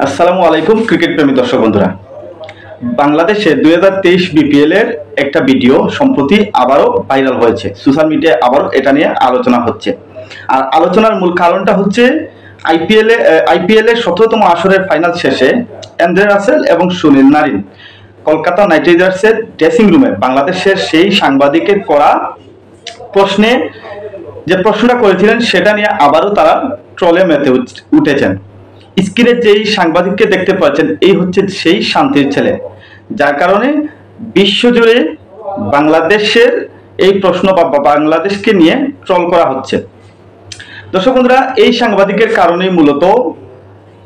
আসসালামু আলাইকুম ক্রিকেট প্রেমী দর্শক বন্ধুরা। বাংলাদেশে 2023 বিপিএল এর একটা ভিডিও সম্প্রতি আবারও ভাইরাল হয়েছে। সোশ্যাল মিডিয়ায় আবারও এটা নিয়ে আলোচনা হচ্ছে। আর আলোচনার মূল কারণটা হচ্ছে আইপিএল এর 17তম আসরের ফাইনাল শেষে অ্যান্দ্রে রাসেল এবং সুনীল নারিন কলকাতা নাইট রাইডার্সের ড্রেসিং রুমে বাংলাদেশের সেই সাংবাদিকের করা প্রশ্নে যে প্রশ্নটা করেছিলেন সেটা নিয়ে আবারও তারা ট্রলে মেতে উঠেছেন। স্ক্রিনে যেই সাংবাদিককে দেখতে পাচ্ছেন এই হচ্ছে সেই শান্তির ছেলে, যার কারণে বিশ্বজুড়ে বাংলাদেশের এই প্রশ্ন বা বাংলাদেশকে নিয়ে ট্রল করা হচ্ছে। দর্শক বন্ধুরা, এই সাংবাদিকের কারণেই মূলত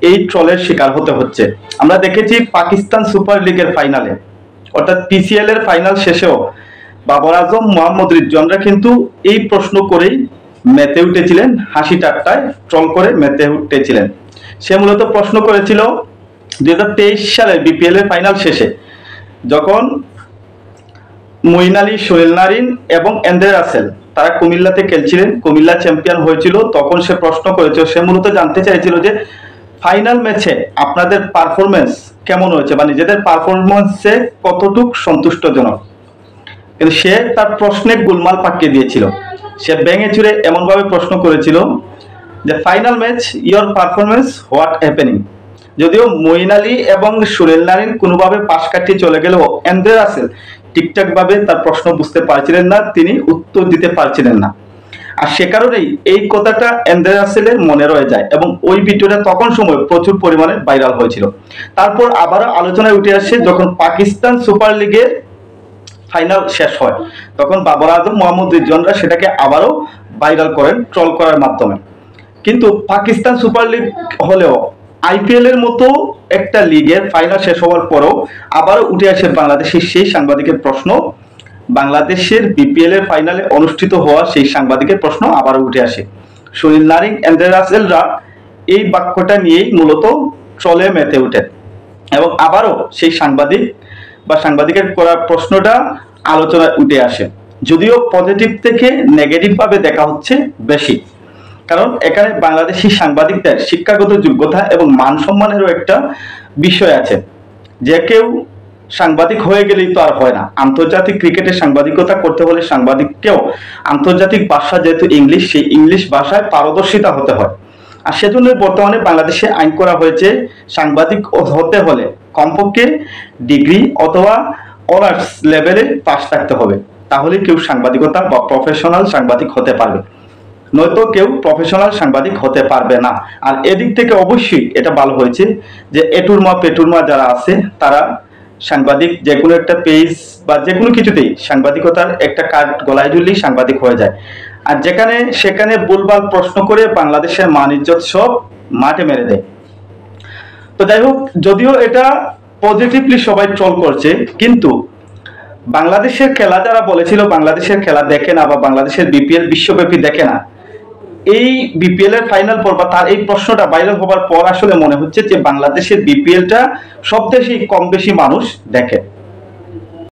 এই ট্রলের শিকার হতে হচ্ছে। আমরা দেখেছি পাকিস্তান সুপার লিগের ফাইনালে অর্থাৎ পিসিএল এর ফাইনাল শেষেও বাবর আজম, মোহাম্মদ রিজওয়ানরা কিন্তু এই প্রশ্ন করেই মেতে উঠেছিলেন, হাসি ঠাট্টায় ট্রল করে মেতে উঠেছিলেন। সে মূলত প্রশ্ন করেছিল 2023 সালের বিপিএল এর ফাইনাল শেষে যখন মঈন আলী, সুনীল নারিন এবং অ্যান্দ্রে রাসেল তারা কুমিল্লাতে খেলছিলেন, কুমিল্লা চ্যাম্পিয়ন হয়েছিল, তখন সে প্রশ্ন করেছিল, সে মূলত জানতে চাইছিল যে ফাইনাল ম্যাচে আপনাদের পারফরমেন্স কেমন হয়েছে বা নিজেদের পারফরমেন্সে কতটুক সন্তুষ্টজনক। কিন্তু সে তার প্রশ্নে গোলমাল পাকিয়ে দিয়েছিল। সে ভেঙে চুরে এমনভাবে প্রশ্ন করেছিল যে final match your performance what happening. যদিও মঈন আলী এবং সুনীল নারিন কোনোভাবে পাশ কাটিয়ে চলে গেলেও অ্যান্দ্রে রাসেল ঠিকঠাক ভাবে তার প্রশ্ন বুঝতে পারছিলেন না, তিনি উত্তর দিতে পারছিলেন না। আর সে কারণেই এই কথাটা অ্যান্দ্রে রাসেলের মনে রয়ে যায় এবং ওই ভিডিওটা তখন সময় প্রচুর পরিমাণে ভাইরাল হয়েছিল। তারপর আবারও আলোচনায় উঠে আসে যখন পাকিস্তান সুপার লিগের ফাইনাল শেষ হয়, তখন বাবর আজম, মোহাম্মদ রিজওয়ানরা সেটাকে আবারও ভাইরাল করেন ট্রল করার মাধ্যমে। কিন্তু পাকিস্তান সুপার লিগ হলেও আইপিএল এর মতো একটা লিগের ফাইনাল শেষ হওয়ার পরেও আবারও উঠে আসে বাংলাদেশের সেই সাংবাদিকের প্রশ্ন, বাংলাদেশের বিপিএল এর ফাইনালে অনুষ্ঠিত হওয়া সেই সাংবাদিকের প্রশ্ন আবারও উঠে আসে। সুনীল নারিন, অ্যান্দ্রে রাসেলরা এই বাক্যটা নিয়েই মূলত ট্রলে মেতে ওঠেন এবং আবারও সেই সাংবাদিক বা সাংবাদিকের করা প্রশ্নটা আলোচনায় উঠে আসে। যদিও পজিটিভ থেকে নেগেটিভ ভাবে দেখা হচ্ছে বেশি, কারণ এখানে বাংলাদেশি সাংবাদিকদের শিক্ষাগত যোগ্যতা এবং মান সম্মানেরও একটা বিষয় আছে। যে কেউ সাংবাদিক হয়ে গেলেই তো আর হয় না। আন্তর্জাতিক ক্রিকেটে সাংবাদিকতা করতে হলে সাংবাদিককেও আন্তর্জাতিক ভাষা যেহেতু ইংলিশ, সেই ইংলিশ ভাষায় পারদর্শিতা হতে হয়। আর সেজন্য বর্তমানে বাংলাদেশে আইন করা হয়েছে সাংবাদিক হতে হলে কমপক্ষে ডিগ্রি অথবা অনার্স লেভেলে পাস থাকতে হবে, তাহলে কেউ সাংবাদিকতা বা প্রফেশনাল সাংবাদিক হতে পারবে, নয়তো কেউ প্রফেশনাল সাংবাদিক হতে পারবে না। আর এদিক থেকে অবশ্যই এটা ভালো হয়েছে যে এটুরমা পেটুরমা যারা আছে তারা সাংবাদিক যে কোনো একটা পেজ বা যে কোনো কিছুতেই সাংবাদিকতার একটা কার্ড গলায় ঝুললেই সাংবাদিক হয়ে যায়। আর যেখানে সেখানে ভুলভাল প্রশ্ন করে বাংলাদেশের মান ইজ্জত সব মাঠে মেরে দেয়। তো যাই হোক, যদিও এটা পজিটিভলি সবাই ট্রল করছে, কিন্তু বাংলাদেশের খেলা যারা বলেছিল বাংলাদেশের খেলা দেখে না বা বাংলাদেশের বিপিএল বিশ্বব্যাপী দেখে না, এই বিপিএল এর ফাইনাল পর বা তার এই প্রশ্নটা ভাইরাল হবার পর আসলে মনে হচ্ছে যে বাংলাদেশের বিপিএলটা সব দেশেই কম বেশি মানুষ দেখে।